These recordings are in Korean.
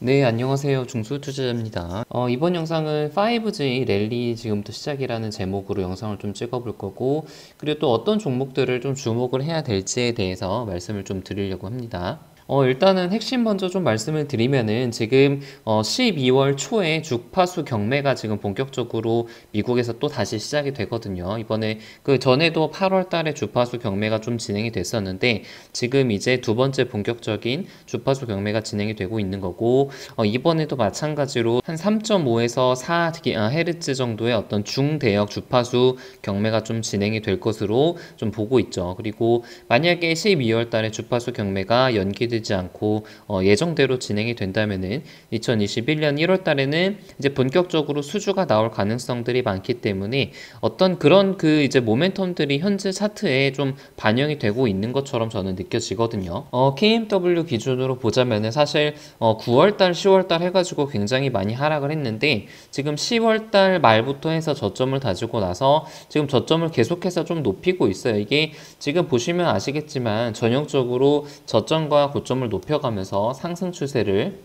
네, 안녕하세요. 중소투자자입니다. 이번 영상은 5G 랠리 지금부터 시작이라는 제목으로 영상을 좀 찍어볼 거고, 그리고 또 어떤 종목들을 좀 주목을 해야 될지에 대해서 말씀을 좀 드리려고 합니다. 일단은 핵심 먼저 좀 말씀을 드리면은 지금 12월 초에 주파수 경매가 지금 본격적으로 미국에서 또 다시 시작이 되거든요. 이번에 그 전에도 8월 달에 주파수 경매가 좀 진행이 됐었는데 지금 이제 두 번째 본격적인 주파수 경매가 진행이 되고 있는 거고, 이번에도 마찬가지로 한 3.5에서 4Hz 정도의 어떤 중대역 주파수 경매가 좀 진행이 될 것으로 좀 보고 있죠. 그리고 만약에 12월 달에 주파수 경매가 연기되지 않고 예정대로 진행이 된다면은 2021년 1월 달에는 이제 본격적으로 수주가 나올 가능성들이 많기 때문에 어떤 그런 그 이제 모멘텀들이 현재 차트에 좀 반영이 되고 있는 것처럼 저는 느껴지거든요. KMW 기준으로 보자면은 사실 9월 달, 10월 달 해가지고 굉장히 많이 하락을 했는데 지금 10월 달 말부터 해서 저점을 다지고 나서 지금 저점을 계속해서 좀 높이고 있어요. 이게 지금 보시면 아시겠지만 전형적으로 저점과 고점을 높여가면서 상승 추세를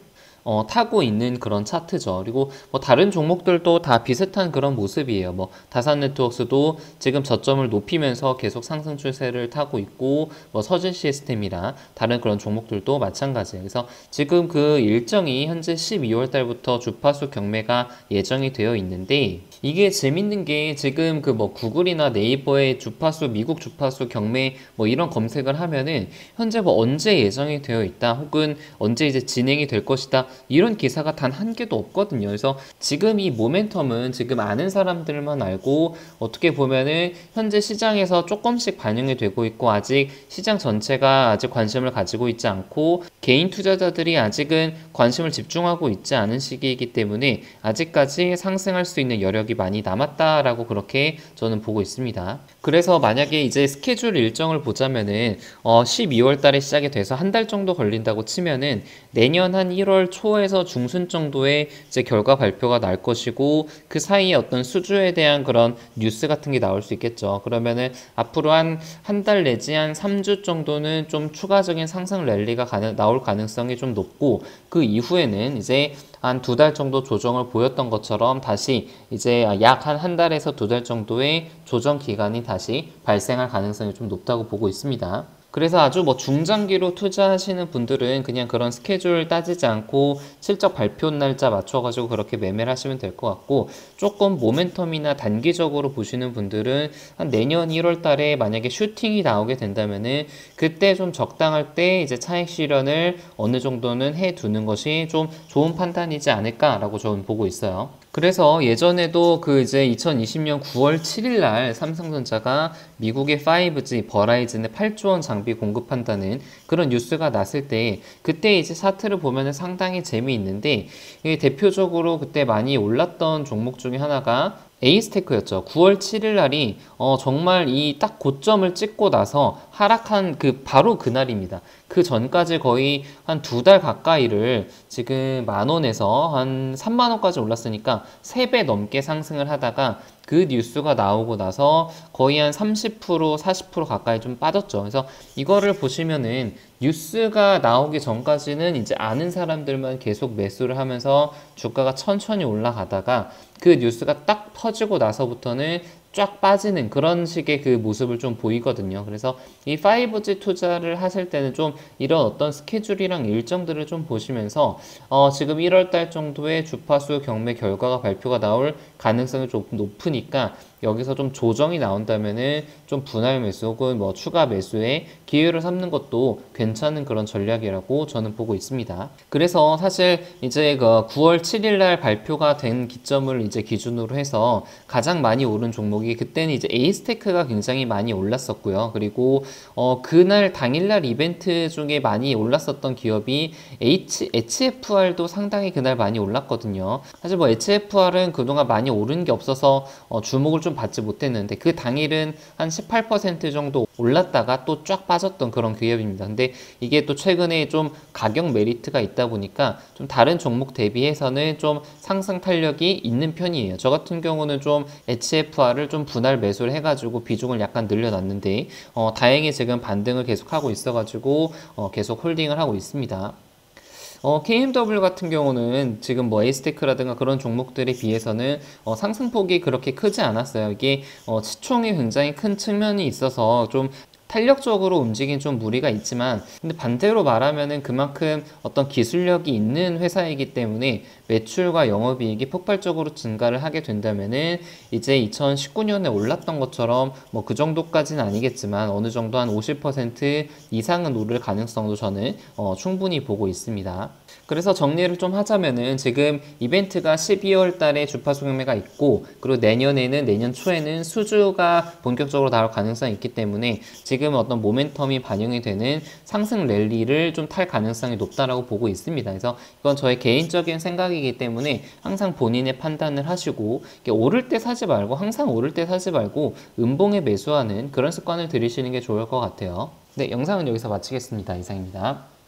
타고 있는 그런 차트죠. 그리고 뭐 다른 종목들도 다 비슷한 그런 모습이에요. 뭐 다산 네트워크스도 지금 저점을 높이면서 계속 상승 추세를 타고 있고, 뭐 서진 시스템이나 다른 그런 종목들도 마찬가지예요. 그래서 지금 그 일정이 현재 12월 달부터 주파수 경매가 예정이 되어 있는데, 이게 재밌는 게 지금 그 뭐 구글이나 네이버의 주파수, 미국 주파수 경매 뭐 이런 검색을 하면은 현재 뭐 언제 예정이 되어 있다 혹은 언제 이제 진행이 될 것이다 이런 기사가 단 한 개도 없거든요. 그래서 지금 이 모멘텀은 지금 아는 사람들만 알고, 어떻게 보면은 현재 시장에서 조금씩 반영이 되고 있고 아직 시장 전체가 아직 관심을 가지고 있지 않고 개인 투자자들이 아직은 관심을 집중하고 있지 않은 시기이기 때문에 아직까지 상승할 수 있는 여력이 많이 남았다라고 그렇게 저는 보고 있습니다. 그래서 만약에 이제 스케줄 일정을 보자면은 12월 달에 시작이 돼서 한 달 정도 걸린다고 치면은 내년 한 1월 초에서 중순 정도에 이제 결과 발표가 날 것이고, 그 사이에 어떤 수주에 대한 그런 뉴스 같은 게 나올 수 있겠죠. 그러면은 앞으로 한 달 내지 한 3주 정도는 좀 추가적인 상승 랠리가 나올 가능성이 좀 높고, 그 이후에는 이제 한 두 달 정도 조정을 보였던 것처럼 다시 이제 약 한 달에서 두 달 정도의 조정 기간이 다시 발생할 가능성이 좀 높다고 보고 있습니다. 그래서 아주 뭐 중장기로 투자하시는 분들은 그냥 그런 스케줄 따지지 않고 실적 발표 날짜 맞춰가지고 그렇게 매매를 하시면 될 것 같고, 조금 모멘텀이나 단기적으로 보시는 분들은 한 내년 1월 달에 만약에 슈팅이 나오게 된다면은 그때 좀 적당할 때 이제 차익 실현을 어느 정도는 해 두는 것이 좀 좋은 판단이지 않을까라고 저는 보고 있어요. 그래서 예전에도 그 이제 2020년 9월 7일 날 삼성전자가 미국의 5G 버라이즌에 8조 원 장비 공급한다는 그런 뉴스가 났을 때, 그때 이제 차트를 보면은 상당히 재미있는데, 이게 대표적으로 그때 많이 올랐던 종목 중에 하나가 에이스테크였죠. 9월 7일 날이 정말 이 딱 고점을 찍고 나서 하락한 그 바로 그날입니다. 그 전까지 거의 한 두 달 가까이를 지금 10,000원에서 한 30,000원까지 올랐으니까 3배 넘게 상승을 하다가 그 뉴스가 나오고 나서 거의 한 30%, 40% 가까이 좀 빠졌죠. 그래서 이거를 보시면은 뉴스가 나오기 전까지는 이제 아는 사람들만 계속 매수를 하면서 주가가 천천히 올라가다가 그 뉴스가 딱 퍼지고 나서부터는 쫙 빠지는 그런 식의 그 모습을 좀 보이거든요. 그래서 이 5G 투자를 하실 때는 좀 이런 어떤 스케줄이랑 일정들을 좀 보시면서 지금 1월 달 정도에 주파수 경매 결과가 발표가 나올 가능성이 좀 높으니까 여기서 좀 조정이 나온다면은 좀 분할 매수 혹은 뭐 추가 매수에 기회를 삼는 것도 괜찮은 그런 전략이라고 저는 보고 있습니다. 그래서 사실 이제 그 9월 7일 날 발표가 된 기점을 이제 기준으로 해서 가장 많이 오른 종목이 그때는 이제 에이스테크가 굉장히 많이 올랐었고요. 그리고 그날 당일날 이벤트 중에 많이 올랐었던 기업이 HFR도 상당히 그날 많이 올랐거든요. 사실 뭐 HFR은 그동안 많이 오른 게 없어서 주목을 좀 받지 못했는데 그 당일은 한 18% 정도 올랐다가 또 쫙 빠졌던 그런 기업입니다. 근데 이게 또 최근에 좀 가격 메리트가 있다 보니까 좀 다른 종목 대비해서는 좀 상승 탄력이 있는 편이에요. 저 같은 경우는 좀 HFR을 좀 분할 매수를 해가지고 비중을 약간 늘려놨는데 다행히 지금 반등을 계속하고 있어가지고 계속 홀딩을 하고 있습니다. KMW 같은 경우는 지금 뭐 에이스테크라든가 그런 종목들에 비해서는 상승폭이 그렇게 크지 않았어요. 이게 시총이 굉장히 큰 측면이 있어서 좀 탄력적으로 움직인 좀 무리가 있지만, 근데 반대로 말하면은 그만큼 어떤 기술력이 있는 회사이기 때문에 매출과 영업이익이 폭발적으로 증가를 하게 된다면은 이제 2019년에 올랐던 것처럼 뭐 그 정도까지는 아니겠지만 어느 정도 한 50% 이상은 오를 가능성도 저는 충분히 보고 있습니다. 그래서 정리를 좀 하자면은 지금 이벤트가 12월 달에 주파수 경매가 있고, 그리고 내년 초에는 수주가 본격적으로 나올 가능성이 있기 때문에 지금 어떤 모멘텀이 반영이 되는 상승 랠리를 좀 탈 가능성이 높다라고 보고 있습니다. 그래서 이건 저의 개인적인 생각이기 때문에 항상 본인의 판단을 하시고, 오를 때 사지 말고, 항상 오를 때 사지 말고 음봉에 매수하는 그런 습관을 들이시는 게 좋을 것 같아요. 네, 영상은 여기서 마치겠습니다. 이상입니다.